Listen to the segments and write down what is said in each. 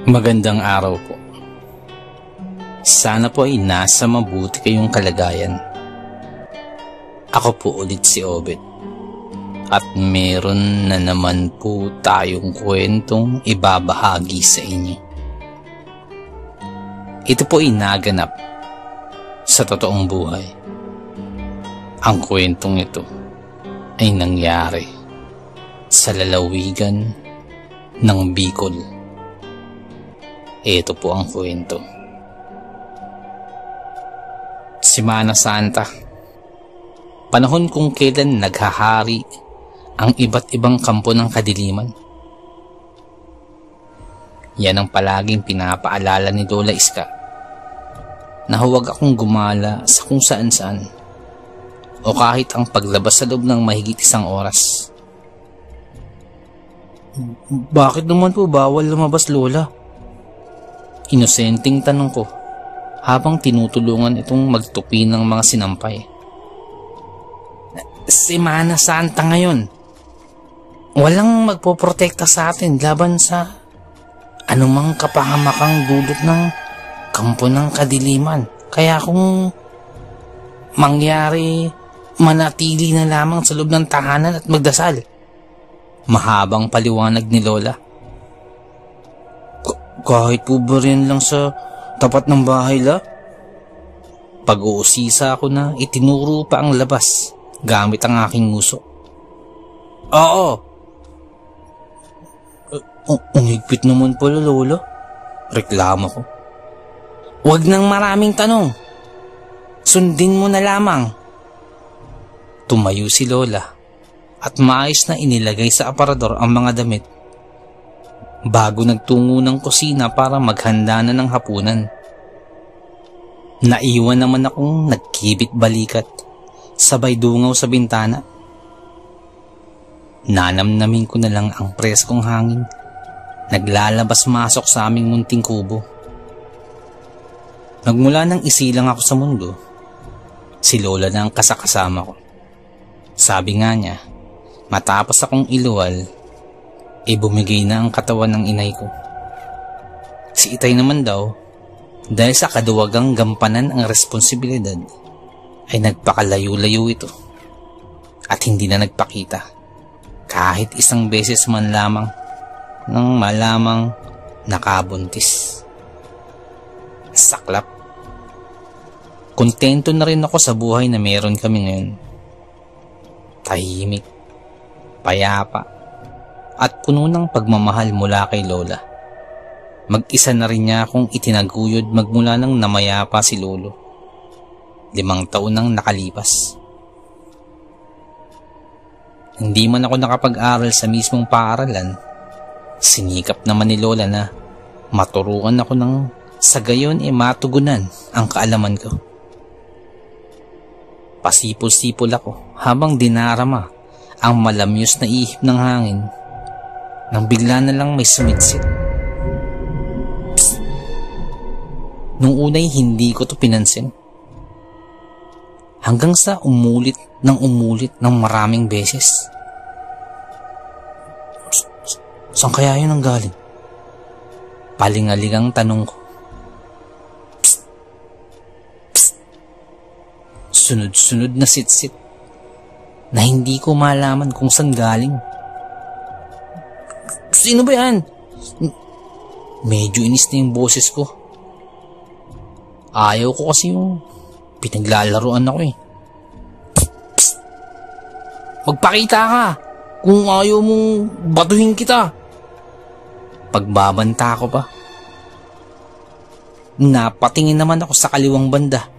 Magandang araw po. Sana po ay nasa mabuti kayong kalagayan. Ako po ulit si Obet. At meron na naman po tayong kwentong ibabahagi sa inyo. Ito po ay naganap sa totoong buhay. Ang kwentong ito ay nangyari sa lalawigan ng Bicol. Ito po ang kwento. Semana Santa. Panahon kung kailan naghahari ang iba't ibang kampo ng kadiliman. Yan ang palaging pinapaalala ni Lola Iska na huwag akong gumala sa kung saan-saan o kahit ang paglabas sa loob ng mahigit 1 oras. Bakit naman po bawal lumabas, Lola? Inosenteng tanong ko habang tinutulungan itong magtupi ng mga sinampay. Semana Santa ngayon. Walang magpoprotekta sa atin laban sa anumang kapahamakang dulot ng kampo ng kadiliman. Kaya kung mangyari, manatili na lamang sa loob ng tahanan at magdasal. Mahabang paliwanag ni Lola. Kahit po ba rin lang sa tapat ng bahay, La? Pag-uusisa ako na itinuro pa ang labas gamit ang aking nguso. Oo. Ang higpit naman pala, Lola. Reklamo ko. Huwag nang maraming tanong. Sundin mo na lamang. Tumayo si Lola at maayos na inilagay sa aparador ang mga damit bago nagtungo ng kusina para maghanda na ng hapunan. Naiwan naman akong nagkibit balikat, sabay dungaw sa bintana. Nanamnamin ko na lang ang preskong hangin, naglalabas-masok sa aming munting kubo. Nagmula nang isilang ako sa mundo, si Lola na ang kasakasama ko. Sabi nga niya, matapos akong iluwal, bumigay na ang katawan ng inay ko. Si Itay naman daw, dahil sa kaduwagang gampanan ang responsibilidad, ay nagpakalayo-layo ito at hindi na nagpakita kahit 1 beses man lamang nang malamang nakabuntis. Saklap. Kontento na rin ako sa buhay na meron kami ngayon. Tahimik, payapa, at puno ng pagmamahal mula kay Lola. Mag-isa na rin niya akong itinaguyod magmula nang namayapa si Lolo. 5 taon nang nakalipas. Hindi man ako nakapag-aral sa mismong paaralan, sinikap naman ni Lola na maturuan ako ng sa gayon matugunan ang kaalaman ko. Pasipol-sipol ako habang dinarama ang malamyos na ihip ng hangin nang bigla na lang may sumitsit. Psst! Nung unay hindi ko to pinansin. Hanggang sa umulit ng maraming beses. Saan kaya yun ang galing? Palingalingang tanong ko. Psst! Psst! Sunod-sunod na sitsit na hindi ko malaman kung saan galing. Sino ba yan? Medyo inis na yung boses ko. Ayaw ko kasi yung pinaglalaroan ako . Psst! Magpakita ka kung ayaw mong batuhin kita. Pagbabanta ko pa. Napatingin naman ako sa kaliwang banda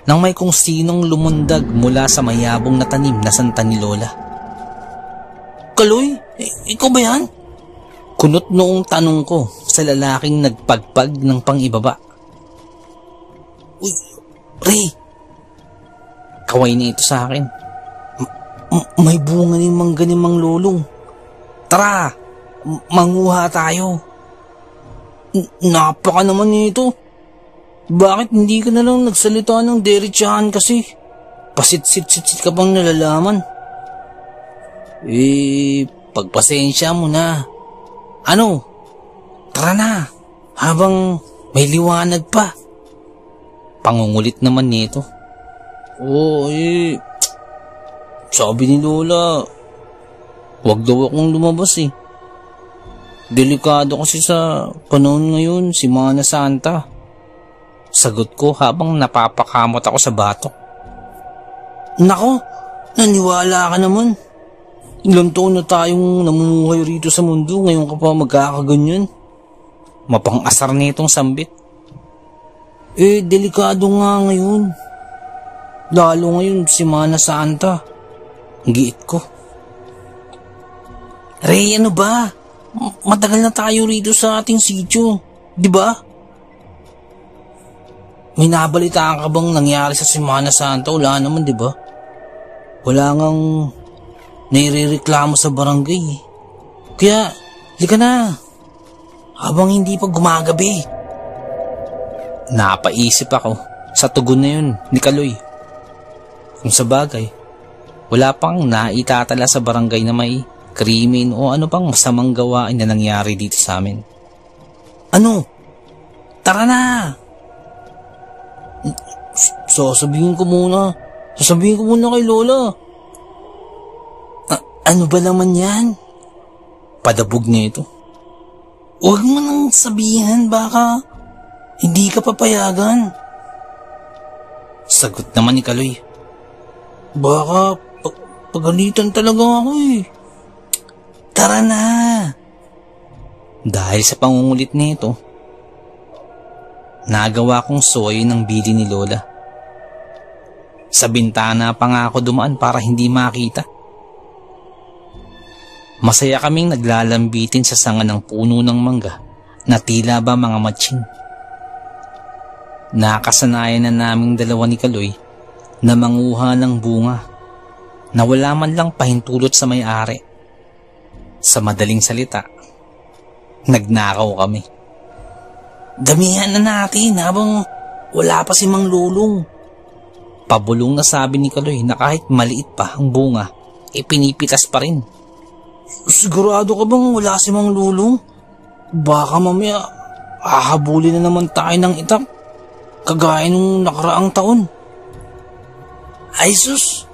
nang may kung sinong lumundag mula sa mayabong na tanim na santa ni Lola. Kaloy, ikaw ba yan? Kunot noong tanong ko sa lalaking nagpagpag ng pangibaba. Uy, Ray! Kaway na ito sa akin. May bunga ni mangganimang lolong. Tara, manguha tayo. Napaka naman nito. Bakit hindi ka na lang nagsalita ng derechahan kasi? Pasit-sit-sit ka bang nalalaman? Pagpasensya mo na. Ano? Tara na. habang may liwanag pa. Pangungulit naman nito. Oo sabi ni Lola, wag daw akong lumabas eh. Delikado kasi sa panahon ngayon, si Mana Santa. Sagot ko habang napapakamot ako sa batok. Nako, naniwala ka naman. Ilang taon na tayong namumuhay rito sa mundo, ngayon ka pa magkakaganyan. Mapang-asar nitong sambit. Delikado nga ngayon. Lalo ngayon si Mana Santa. Giit ko. Ray, ano ba? Matagal na tayo rito sa ating sityo, di ba? May nabalitaan ka bang nangyari sa Semana Santa? Wala naman, di ba? Wala ngang nairereklamo sa barangay. Kaya, lika na. Habang hindi pa gumagabi. Napaisip ako sa tugon na yun ni Kaloy. Kung sa bagay, wala pang naitatala sa barangay na may krimen o ano pang masamang gawain na nangyari dito sa amin. Ano? Tara na! Sasabihin ko muna kay Lola. Ano ba naman yan? Padabog niya ito. Huwag mo nang sabihin, baka hindi ka papayagan. Sagot naman ni Kaloy. Baka pagalitan talaga ako eh. Tara na. Dahil sa pangungulit nito, nagawa kong soy ng bili ni Lola. Sa bintana pa nga ako dumaan para hindi makita. Masaya kaming naglalambitin sa sanga ng puno ng mangga na tila ba mga matching. Nakasanayan na naming dalawa ni Kaloy na manguha ng bunga na wala man lang pahintulot sa may-ari. Sa madaling salita, nagnakaw kami. Damihan na natin habang wala pa si Mang Lulong. Pabulong na sabi ni Kaloy na kahit maliit pa ang bunga, pinipitas pa rin. Sigurado ka bang wala si Mang Lulong? Baka mamaya hahabulin na naman tayo ng itak, kagaya nung nakaraang taon. Ay sus,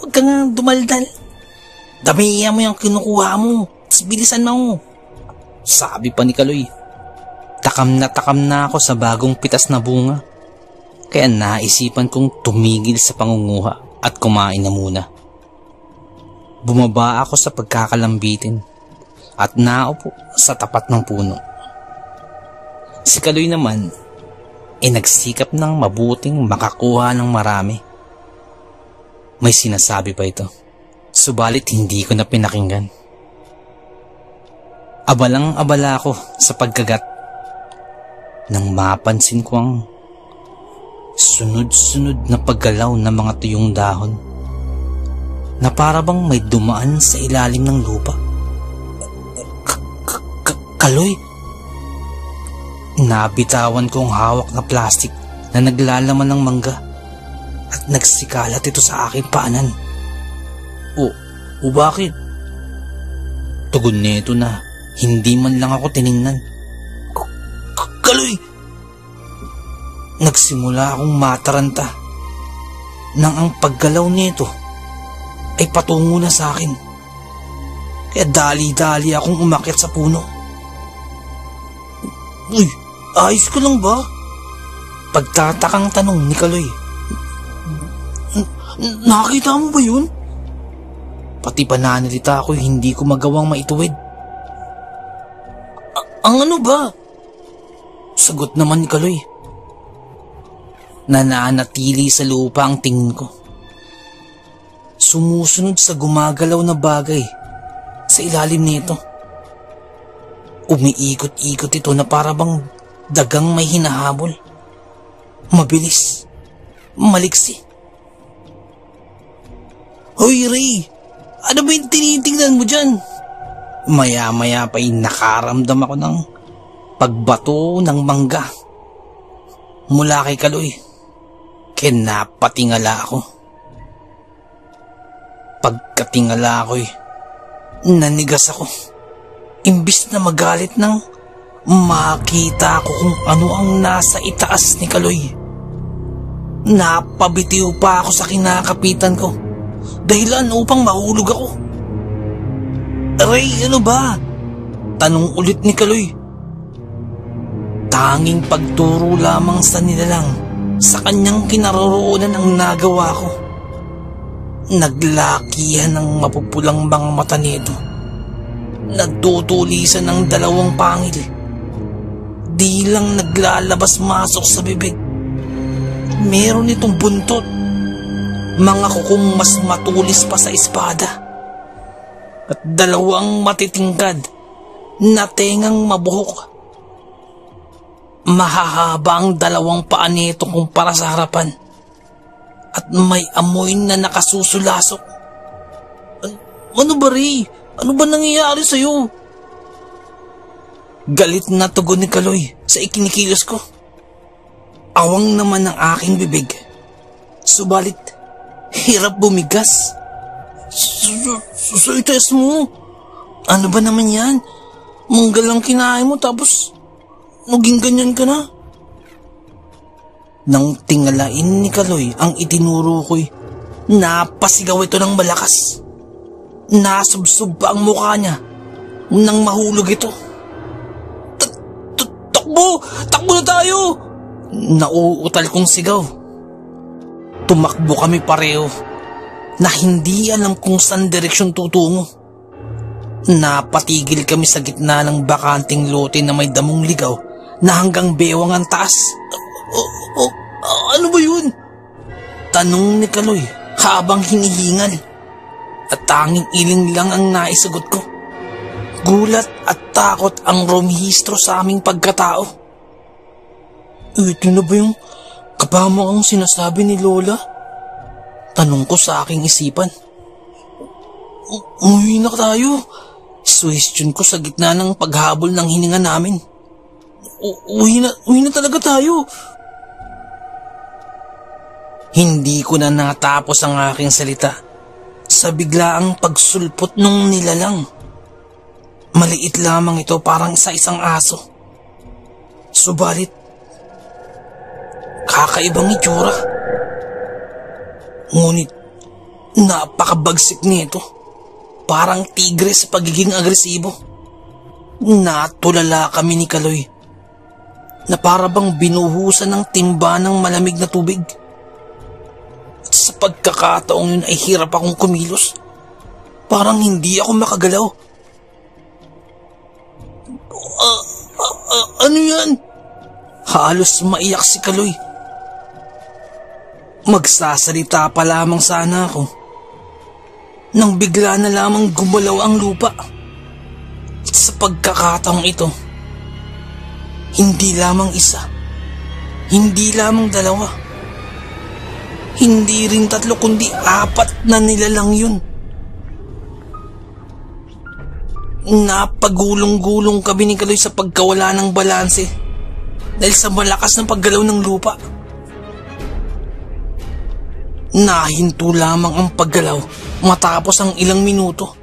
huwag ka nga dumaldal. Damihan mo yung kinukuha mo, tas bilisan mo. Sabi pa ni Kaloy. Takam na ako sa bagong pitas na bunga. Kaya naisipan kong tumigil sa pangunguha at kumain na muna. Bumaba ako sa pagkakalambitin at naupo sa tapat ng puno. Si Kaloy naman nagsikap ng mabuting makakuha ng marami. May sinasabi pa ito, subalit hindi ko na pinakinggan. Abalang-abala ako sa pagkagat nang mapansin ko ang sunod-sunod na paggalaw ng mga tuyong dahon na para bang may dumaan sa ilalim ng lupa. Kaloy! Nabitawan ko ang hawak na plastik na naglalaman ng mangga at nagsikalat ito sa aking paanan. O bakit? Tugon nito na hindi man lang ako tiningnan. Kaloy! Nagsimula akong mataranta nang ang paggalaw nito ay patungo na sa akin. Kaya dali-dali akong umakyat sa puno. Uy, ayos ko lang ba? Pagtatakang tanong ni Kaloy. Nakita mo ba yun? Pati pananalita ko hindi ko magawang maituwid. Ang ano ba? Sagot naman ni Kaloy. Nananatili sa lupa ang tingin ko. Sumusunod sa gumagalaw na bagay sa ilalim nito. Umiikot-ikot ito na para bang dagang may hinahabol. Mabilis. Maliksi. Hoy Ray! Ano ba yung tinitingnan mo dyan? Maya-maya pa'y nakaramdam ako ng pagbato ng mangga mula kay Kaloy. Kaya napatingala ako. Pagkatingala ko'y nanigas ako. Imbis na magalit ng makita ko kung ano ang nasa itaas ni Kaloy. Napabitiw pa ako sa kinakapitan ko, dahilan upang mahulog ako. Ray, ano ba? Tanong ulit ni Kaloy. Tanging pagturo lamang sa nilalang sa kanyang kinaroroonan ang nagawa ko. Naglakihan ng mapupulang mga mata nito. Nagtutulisan ng dalawang pangil. Di lang naglalabas-masok sa bibig. Meron itong buntot. Mga kukong mas matulis pa sa espada. At dalawang matitingkad na tengang mabuhok. Mahahaba ang dalawang paa nito kumpara sa harapan. At may amoy na nakasusulasok. Ano ba, Ray? Ano ba nangyayari sa'yo? Galit na tugon ni Kaloy sa ikinikilos ko. Awang naman ang aking bibig. Subalit, hirap bumigas. Sa ites mo. Ano ba naman yan? Manggal lang kinain mo tapos naging ganyan ka na. Nang tingalain ni Kaloy ang itinuro ko'y napasigaw ito ng malakas. Nasubsob pa ang mukha niya nang mahulog ito. Takbo! Takbo na tayo! Nauutal kong sigaw. Tumakbo kami pareho na hindi alam kung saan direksyon tutungo. Napatigil kami sa gitna ng bakanting lote na may damong ligaw na hanggang bewang ang taas. Ano ba yun? Tanong ni Kaloy habang hinihingal. At tanging iling lang ang naisagot ko. Gulat at takot ang rumihistro sa aming pagkatao. Ito na ba yung kapamakang sinasabi ni Lola? Tanong ko sa aking isipan. Umuwi na tayo. Suwestiyon ko sa gitna ng paghabol ng hininga namin. Uwi na talaga tayo. Hindi ko na natapos ang aking salita sa biglaang pagsulpot nung nilalang. Maliit lamang ito, parang sa isang aso. Subalit, kakaibang itsura. Ngunit, napakabagsik nito. Parang tigre sa pagiging agresibo. Natulala kami ni Kaloy na para bang binuhusan ng timba ng malamig na tubig. At sa pagkakataong yun ay hirap akong kumilos. Parang hindi ako makagalaw. Ano yan? Halos maiyak si Kaloy. Magsasalita pa lamang sana ako nang bigla na lamang gumalaw ang lupa. At sa pagkakataong ito, hindi lamang isa, hindi lamang dalawa, hindi rin tatlo kundi 4 na nilalang yun. Napagulong-gulong kami ni Kaloy sa pagkawala ng balanse dahil sa malakas ng paggalaw ng lupa. Nahinto lamang ang paggalaw matapos ang ilang minuto.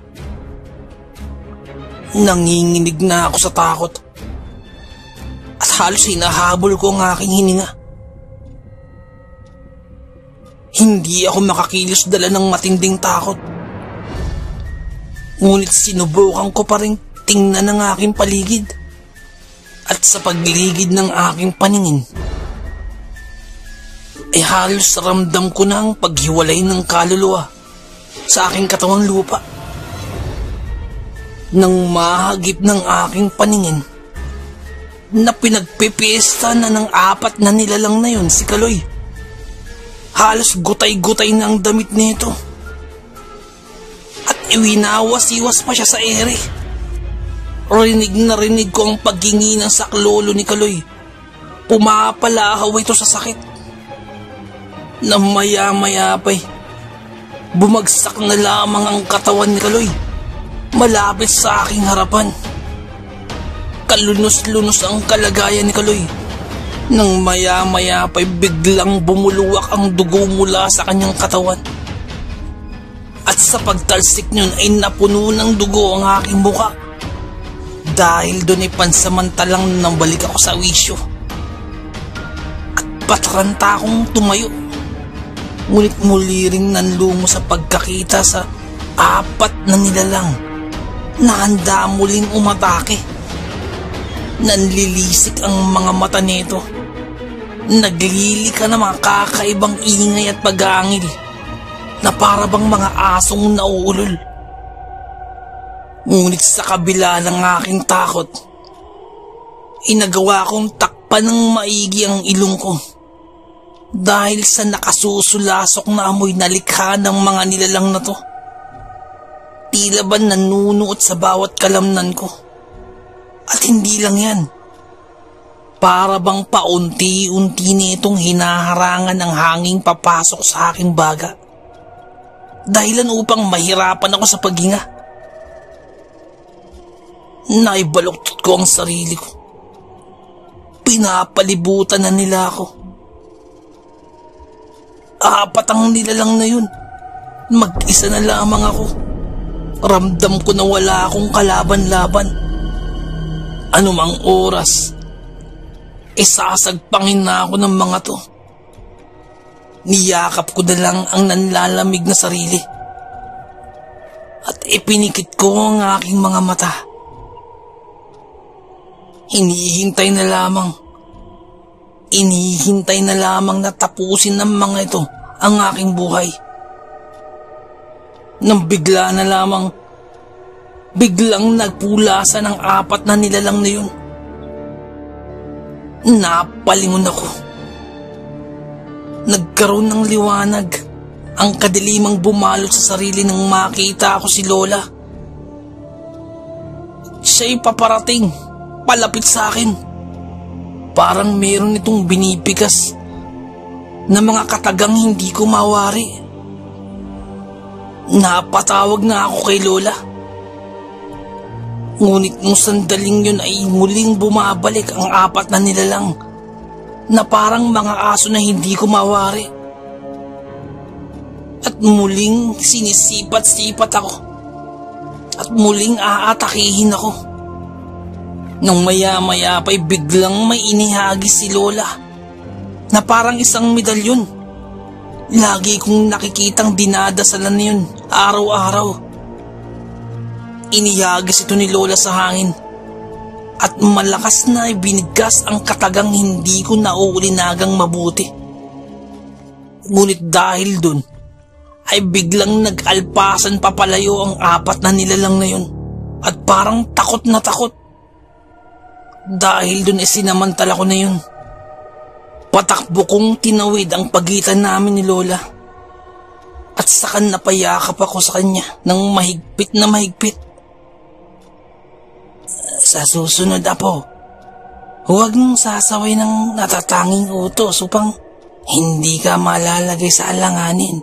Nanginginig na ako sa takot at halos hinahabol ko ang aking hininga. Hindi ako makakilos dala ng matinding takot. Ngunit sinubukan ko pa rin tingnan ang aking paligid. At sa pagligid ng aking paningin, ay halos ramdam ko na ang paghiwalay ng kaluluwa sa aking katawang lupa. Nang mahagip ng aking paningin na pinagpipiesta na ng 4 na nilalang na yun si Kaloy. Halos gutay-gutay na ang damit nito. At iwinawas-iwas pa siya sa ere. Rinig na rinig ko ang paghingi ng saklolo ni Kaloy. Pumapalahaw ito sa sakit. Na maya-maya pa'y bumagsak na lamang ang katawan ni Kaloy malapit sa aking harapan. Kalunos-lunos ang kalagayan ni Kaloy. Nang maya-maya pa'y biglang bumuluwak ang dugo mula sa kanyang katawan. At sa pagtalsik niyon ay napuno ng dugo ang aking muka. dahil doon ay pansamantalang nabalik ako sa wisyo. At pataranta akong tumayo. Ngunit muli ring nanlumo sa pagkakita sa 4 na nilalang na handa muling umatake. Nanlilisik ang mga mata nito. Naglilika ng mga kakaibang ingay at pag-aangil na para bang mga asong nauulol. Ngunit sa kabila ng aking takot, inagawa kong takpan ng maigi ang ilong ko dahil sa nakasusulasok na amoy na likha ng mga nilalang na to. Tila ba nanunuot sa bawat kalamnan ko. At hindi lang yan. Para bang paunti-unti nitong hinaharangan ng hanging papasok sa aking baga. Dahilan upang mahirapan ako sa paghinga. Naibaluktot ko ang sarili ko. Pinapalibutan na nila ako. 4 ang nilalang na yun. Mag-isa na lamang ako. Ramdam ko na wala akong kalaban-laban. Anumang oras, isasagpangin na ako ng mga to. Niyakap ko na lang ang nanlalamig na sarili. At ipinikit ko ang aking mga mata. Inihintay na lamang na tapusin ng mga ito ang aking buhay. Nang biglang nagpulasan ang 4 na nilalang na yun. Napalingon ako. Nagkaroon ng liwanag ang kadilimang bumalot sa sarili nang makita ako si Lola. Siya'y paparating, palapit sa akin. Parang meron itong binibigas na mga katagang hindi ko mawari. Napatawag na ako kay Lola. Ngunit nung sandaling yun ay muling bumabalik ang 4 na nilalang na parang mga aso na hindi ko mawari. At muling sinisipat-sipat ako. At muling aatakihin ako. Nang maya-maya pa'y biglang may inihagis si Lola na parang isang medalyon. Lagi kong nakikitang dinadasalan na yun araw-araw. Inihagis ito ni Lola sa hangin at malakas na ibinigkas ang katagang hindi ko nauulinagang mabuti. Ngunit dahil dun ay biglang nag-alpasan papalayo ang 4 na nilalang na yun at parang takot na takot. Dahil dun sinamantala ko na yun. Patakbo kong tinawid ang pagitan namin ni Lola at saka napayakap ako sa kanya ng mahigpit na mahigpit. Sa susunod, Apo, huwag mong sasaway ng natatanging utos upang hindi ka malalagay sa alanganin.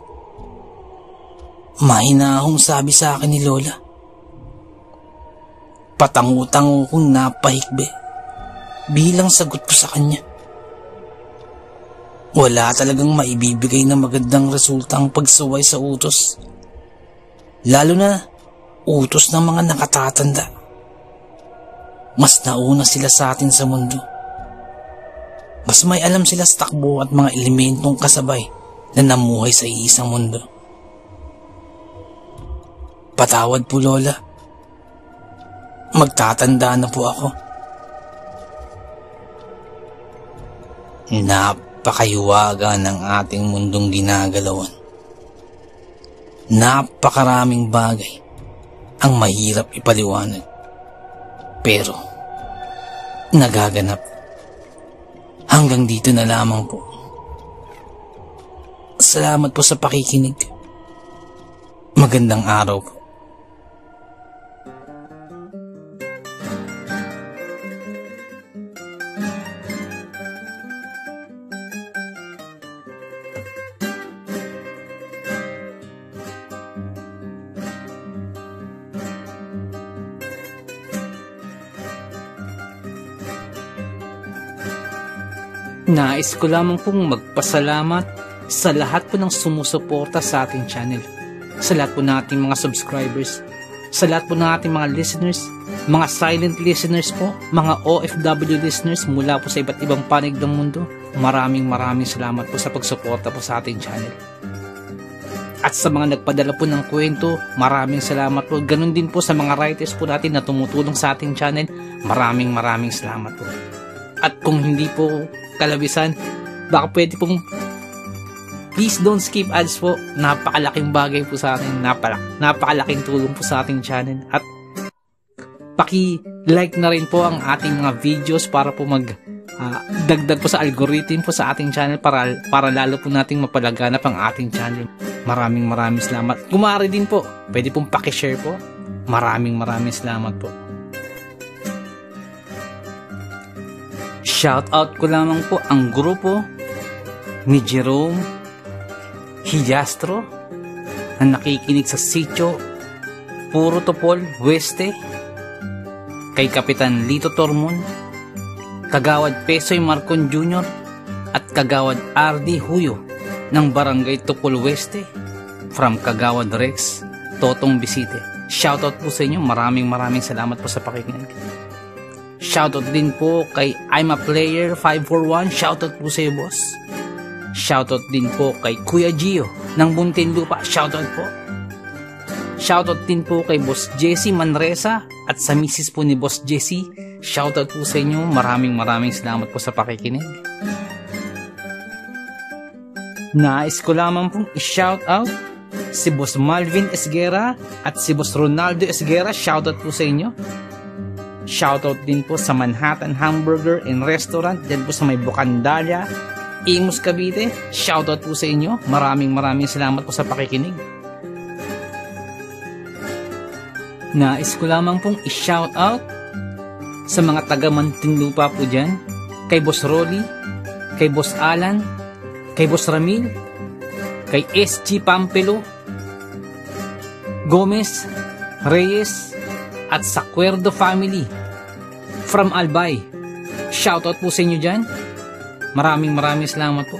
Mahinahong sabi sa akin ni Lola. Patangutang kong napahikbi bilang sagot ko sa kanya. Wala talagang maibibigay na magandang resulta ang pagsaway sa utos. Lalo na utos ng mga nakatatanda. Mas nauna sila sa atin sa mundo. Mas may alam sila sa takbo at mga elementong kasabay na namuhay sa iisang mundo. Patawad po, Lola. Magtatanda na po ako. Napakayuwaga ng ating mundong ginagalawan. Napakaraming bagay ang mahirap ipaliwanag. Pero nagaganap. Hanggang dito na lamang po. Salamat po sa pakikinig. Magandang araw po. Nais ko lamang pong magpasalamat sa lahat po ng sumusuporta sa ating channel, sa lahat po nating mga subscribers, sa lahat po ng ating mga listeners, Mga silent listeners po, mga OFW listeners mula po sa iba't ibang panig ng mundo, maraming salamat po sa pagsuporta po sa ating channel. At sa mga nagpadala po ng kwento, maraming salamat po. Ganun din po sa mga writers po natin na tumutulong sa ating channel, maraming salamat po. At kung hindi po kalabisan, baka pwede pong please don't skip ads po. Napakalaking bagay po sa atin, napakalaking tulong po sa ating channel. At paki-like na rin po ang ating mga videos para po dagdag po sa algorithm po sa ating channel para lalo po nating mapalaganap ang ating channel. Maraming salamat. Kung maaari din po, pwede pong paki-share po. Maraming salamat po. Shout out ko lamang po ang grupo ni Jerome Hijastro na nakikinig sa sitio Puro Topol Weste, kay Kapitan Lito Tormon, Kagawad Pesoy Marcon Jr. at Kagawad RD Huyo ng Barangay Topol Weste, from Kagawad Rex Totong Bisite. Shoutout po sa inyo, maraming salamat po sa pakikinig. Shoutout din po kay I'm a Player 541, shoutout po sa iyo boss. Shoutout din po kay Kuya Gio ng Muntinlupa, shoutout po. Shoutout din po kay Boss Jesse Manresa at sa misis po ni Boss Jesse. Shoutout po sa inyo. Maraming salamat po sa pakikinig. Nais ko lamang pong i-shoutout si Boss Malvin Esguera at si Boss Ronaldo Esguera. Shoutout po sa inyo. Shoutout din po sa Manhattan Hamburger and Restaurant dyan po sa may Bucandalia, Imus, Cavite. Shoutout po sa inyo. Maraming salamat po sa pakikinig. Nais ko lamang pong i-shoutout sa mga taga Muntinlupa po dyan, kay Boss Rolly, kay Boss Alan, kay Boss Ramil, kay SG Pampelo, Gomez, Reyes, at sa Cuerdo family from Albay. Shoutout po sa inyo dyan. Maraming salamat po.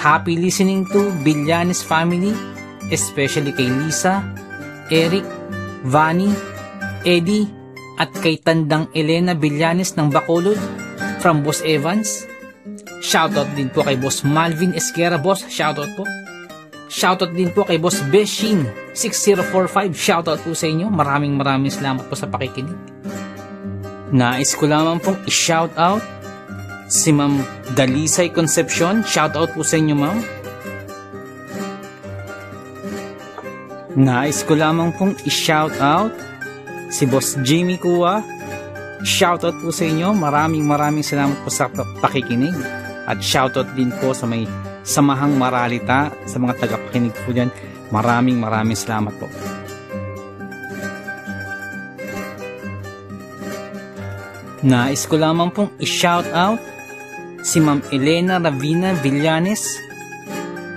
Happy listening to Villanes family, especially kay Lisa, Eric, Vani, Eddie, at kay Tandang Elena Villanes ng Bacolod from Boss Evans. Shoutout din po kay Boss Malvin Esguera, boss. Shoutout po. Shoutout din po kay Boss Beshin 6045. Shoutout po sa inyo. Maraming salamat po sa pakikinig. Nais ko lamang pong i-shoutout si Ma'am Dalisay Concepcion. Shoutout po sa inyo, ma'am. Nais ko lamang pong i-shoutout si Boss Jimmy Kua. Shoutout po sa inyo. Maraming salamat po sa pakikinig. At shoutout din po sa may Samahang Maralita, sa mga tagapakinig po dyan. Maraming salamat po. Nais ko lamang pong i-shoutout si Ma'am Elena Ravina Villanes.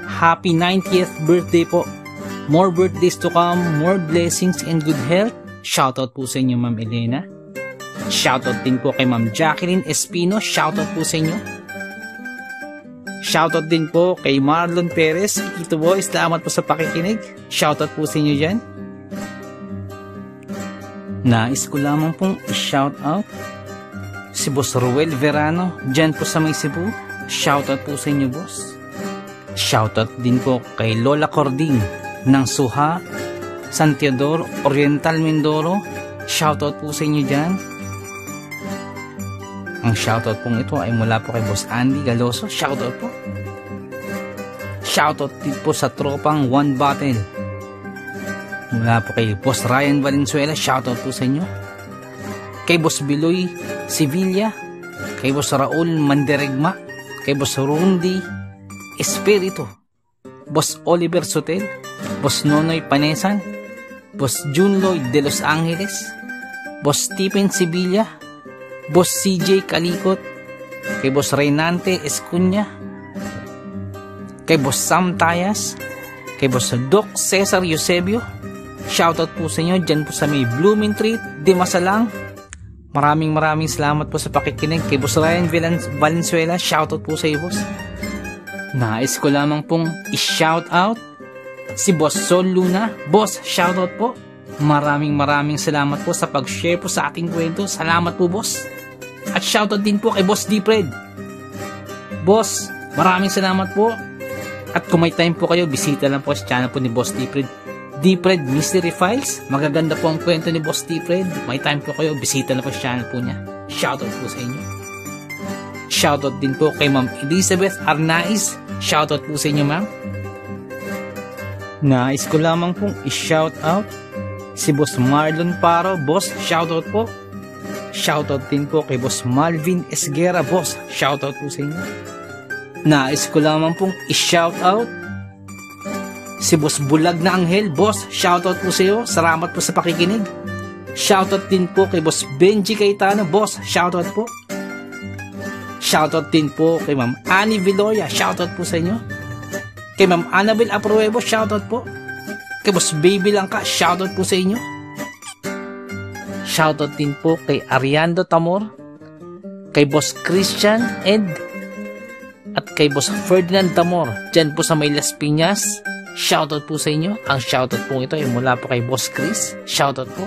Happy 90th birthday po. More birthdays to come, more blessings and good health. Shoutout po sa inyo, Ma'am Elena. Shoutout din po kay Ma'am Jacqueline Espino. Shoutout po sa inyo. Shoutout din po kay Marlon Perez. Kito boy, salamat po sa pakikinig. Shoutout po sa inyo dyan. Nais ko lamang pong i-shoutout si Boss Ruel Verano, dyan po sa may Cebu. Shoutout po sa inyo, boss. Shoutout din po kay Lola Cording ng Suha, San Teodoro, Oriental Mindoro. Shoutout po sa inyo dyan. Ang shoutout pong ito ay mula po kay Boss Andy Galoso. Shoutout po. Shoutout din po sa tropang One Battle. Mula po kay Boss Ryan Valenzuela. Shoutout po sa inyo. Kay Boss Biloy Sevilla, kay Boss Raul Manderegma, kay Boss Rundi Espiritu, Boss Oliver Sotel, Boss Nonoy Panesan, Boss Jun Lloyd de Los Angeles, Boss Stephen Sevilla, Boss CJ Kalikot, kay Boss Reynante Escunya, kay Boss Sam Tayas, kay Boss Doc Cesar Eusebio. Shoutout po sa inyo dyan po sa may Blooming Treat, Dimasalang. Maraming salamat po sa pakikinig. Kay Boss Ryan Valenzuela, shoutout po sa iyo, boss. Nais ko lamang pong i-shoutout si Boss Sol Luna. Boss, shoutout po. Maraming salamat po sa pag-share po sa ating kwento. Salamat po, boss. At shoutout din po kay Boss Dipred. Boss, maraming salamat po. At kung may time po kayo, bisita lang po sa channel po ni Boss Dipred. Dipred Mystery Files. Magaganda po ang kwento ni Boss Dipred. May time po kayo, bisita lang po sa channel po niya. Shoutout po sa inyo. Shoutout din po kay Ma'am Elizabeth Arnaiz. Shoutout po sa inyo, ma'am. Nais ko lamang pong i-shoutout si Boss Marlon Paro. Boss, shoutout po. Shoutout din po kay Boss Malvin Esguera. Boss, shoutout po sa inyo. Nais ko lamang pong i-shoutout si Boss Bulag na Anghel. Boss, shoutout po sa iyo. Salamat po sa pakikinig. Shoutout din po kay Boss Benji Cayetano. Boss, shoutout po. Shoutout din po kay Ma'am Annie Viloria. Shoutout po sa inyo. Kay Ma'am Annabel Apruebo. Shoutout po. Kay Boss Baby Langka. Shoutout po sa inyo. Shoutout din po kay Ariando Tamor. Kay Boss Christian Ed. At kay Boss Ferdinand Tamor. Diyan po sa may Las Piñas. Shoutout po sa inyo. Ang shoutout po ito ay mula po kay Boss Chris. Shoutout po.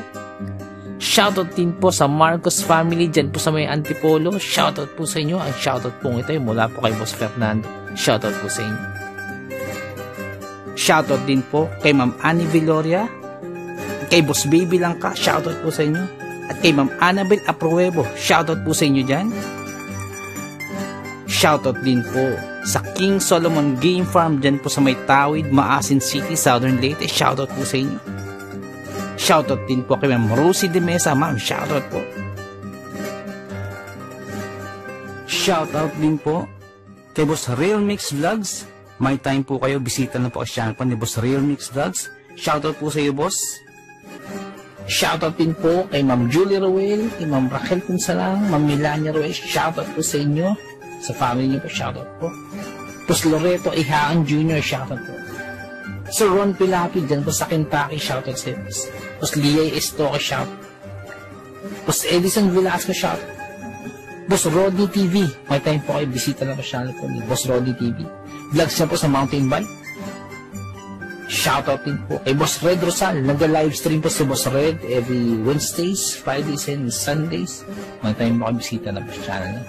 Shoutout din po sa Marcos family dyan po sa may Antipolo. Shoutout po sa inyo. Ang shoutout po ito ay mula po kay Boss Fernando. Shoutout po sa inyo. Shoutout din po kay Ma'am Annie Viloria. Kay Boss Baby Langka. Shoutout po sa inyo. At kay Ma'am Annabel Apruebo. Shoutout po sa inyo dyan. Shoutout din po sa King Solomon Game Farm dyan po sa may Tawid, Maasin City, Southern Leyte. Shoutout po sa inyo. Shoutout din po kay Ma'am Rosie de Mesa. Ma'am, shoutout po. Shoutout din po kay Boss Real Mix Vlogs. May time po kayo, bisita na po ang channel po ni Boss Real Mix Vlogs. Shoutout po sa iyo, boss. Shoutout din po kay Ma'am Julie Ruel, kay Ma'am Raquel Punsalang, Ma'am Melania Ruel. Shoutout po sa inyo. Sa family niyo po, shoutout po. Boss Loreto Ihaan Jr., shoutout po. Sir Ron Pilapi, dyan po sa Kentucky, shoutout sa iyo. Boss Liay Estoque, shoutout. Boss Edison Velasco, shoutout. Boss Rodney TV, may time po kayo, bisita na po channel po ni Boss Rodney TV. Vlogs niya po sa mountain bike. Shoutout din po kay Boss Red Rosal. Nag-livestream po si Boss Red every Wednesdays, Fridays, and Sundays. May time po kayo, bisita na po sa channel niya.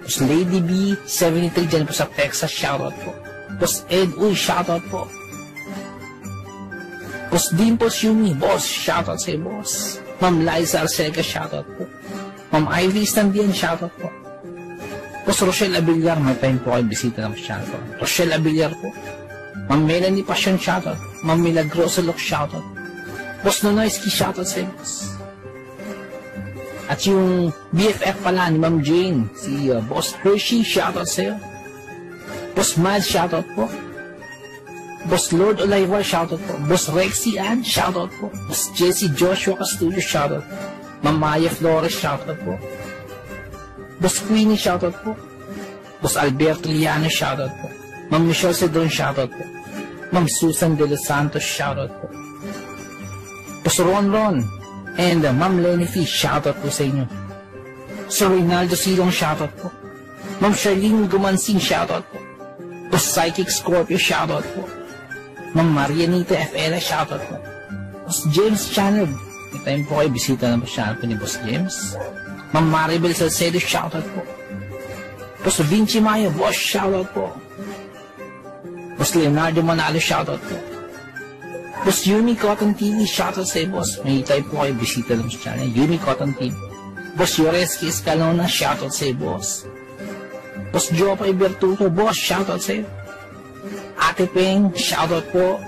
Boss Lady B, 73 dyan po sa Texas, shoutout po. Boss Ed Uy, shoutout po. Boss Dimples Yumi, boss, shoutout sa iyo, boss. Ma'am Liza Arcega, shoutout po. Ma'am Ivy Standian, shoutout po. Boss Rochelle Abillar, may time po kayo, bisita ng channel po. Rochelle Abillar po. Ma'am Melanie Passion, shoutout. Ma'am Milagrosa Lok, shoutout. Boss Nonoyski, shoutout sa iyo, boss. At yung BFF pala ni Ma'am Jane, si Boss Hershey, shoutout sa'yo. Boss Mad, shoutout po. Boss Lord Olivar, shoutout po. Boss Rexy Ann, shoutout po. Boss Jesse Joshua Castillo, shoutout po. Ma'am Maya Flores, shoutout po. Boss Queenie, shoutout po. Boss Alberto Liano, shoutout po. Ma'am Michelle Cedron, shoutout po. Ma'am Susan De Los Santos, shoutout po. Boss Ron, and Ma'am Lenny Fee, shoutout po sa inyo. Sir Reynaldo Silong, shoutout po. Ma'am Charlene Gumansing, shoutout po. Boss Psychic Scorpio, shoutout po. Ma'am Marianita FL, shoutout po. Boss James Channel, may time po kayo, bisita na po channel po ni Boss James. Ma'am Maribel Salcedo, shoutout po. Boss Vinci Mayo, boss, shoutout po. Boss Leonardo Manalo, shoutout po. Boss Yumi Cotton TV, shoutout sa iyo, boss. May type po kayo, bisita lang sa channel. Yumi Cotton TV. Boss Yoreski Escalona, shoutout sa iyo, boss. Boss Jopay Bertuto, boss, shoutout sa iyo. Ate Peng, shoutout po.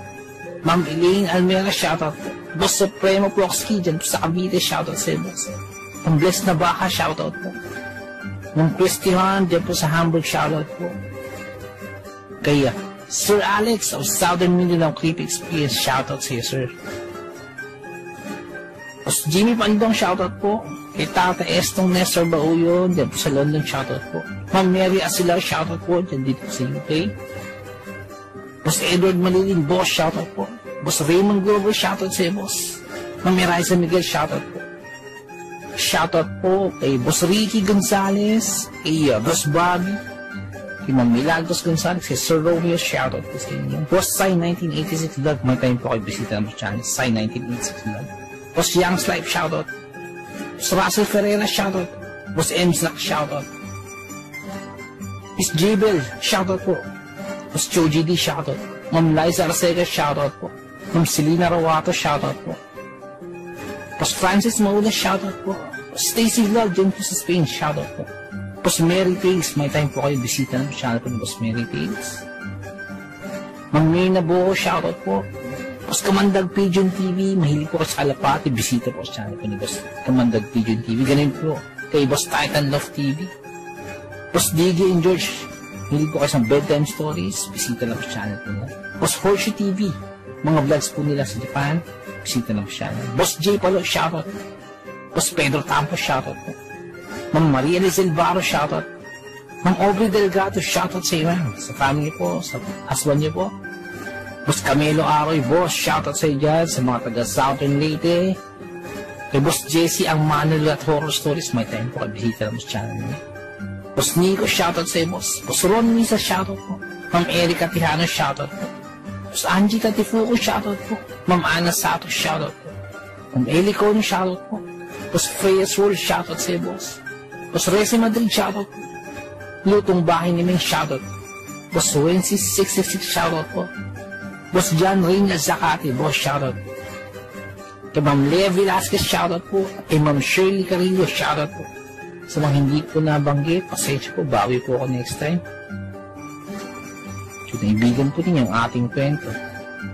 Ma'am Elaine Almera, shoutout po. Boss Supremo Ploxki, dyan po sa Cavite, shoutout sa iyo, boss. Ang Bless na Baka, shoutout po. Ma'am Christian, dyan po sa Hamburg, shoutout po. Kaya, Sir Alex of Southern Mindanao Creep Experience, shoutout sa iyo, sir. Boss Jimmy Pandong, shoutout po. Kay Tata Estong Nestor Bauyon, dyan po sa London, shoutout po. Ma'am Mary Asilar, shoutout po, dyan dito sa UK. Boss Edward Malilin, boss, shoutout po. Boss Raymond Glover, shoutout sa iyo, boss. Ma'am Miraiza Miguel, shoutout po. Shoutout po kay Boss Ricky Gonzalez, kay Boss Bobby, kay Ma'am Milagros Gonzalez, kay Sir Romeo, shoutout po sa inyo. Boss Sai 1986 Vlog, may time po kayo bisita ng channel, Sai 1986 Vlog. Boss Young's Life, shoutout. Boss Russell Ferreira, shoutout. Boss Mslack, shoutout. Miss Jabel, shoutout po. Boss Choji D, shoutout. Ma'am Liza Arcega, shoutout po. Ma'am Selena Rawato, shoutout po. Boss Francis Maula, shoutout po. Boss Stacy Vlog, dyan po sa Spain, shoutout po. Boss Mary Tales, may time po kayo bisita ng channel po ni Boss Mary Tales. Ma'am Mirna Buo, shoutout po. Boss Kamandag Pigeon TV, mahilig po kayo sa kalapati, bisita po sa channel po ni Boss Kamandag Pigeon TV. Ganun po kay Boss Titan Love TV. Boss DJ and George, mahilig po kayo sa bedtime stories, bisita lang sa channel po nila. Boss Horsey TV, mga vlogs po nila sa Japan, bisita lang sa channel. Boss J Palo, shoutout. Boss Pedro Tampo, shoutout po. Ma'am Maria Lizel Barro, shoutout. Ma'am Aubrey Delgado, shoutout sa iyo, sa family po, sa husband niyo po. Boss Camelo Aroy, boss, shoutout sa iyo dyan, sa mga taga Southern Leyte. Kay Boss Jesse ang Manila at Horror Stories, may time po kayo bisita lang sa channel niya. Boss Nico, shoutout sa iyo, boss. Boss Ron Misa, shoutout po. Ma'am Erika Tijano, shoutout po. Boss Angie Tatifuco, shoutout po. Ma'am Ana Sato, shoutout po. Ma'am Eli Cono, shoutout po. Boss Freya Swol, shoutout sa iyo, boss. Boss Resi Madrid, shoutout po. Lutong Bahay ni Ming, shoutout. Boss Wency 666, shoutout po. Boss John Reina Zacate, boss, shoutout. Kay Ma'am Lea Velasquez, shoutout po. Kay Ma'am Shirley Carillo, shoutout po. Sa mga hindi po nabanggit, pasensya po, bawi po ako next time. So, naibigan po ninyo ang ating kwento.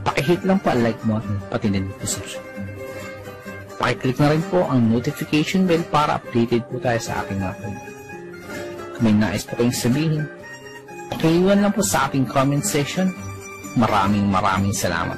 Pakihit lang po ang like button, pati din po subscribe. Pakiclick na rin po ang notification bell para updated po tayo sa ating mga kwento. Kung may nais po kayong sabihin, pakiiwan lang po sa ating comment section. Maraming salamat.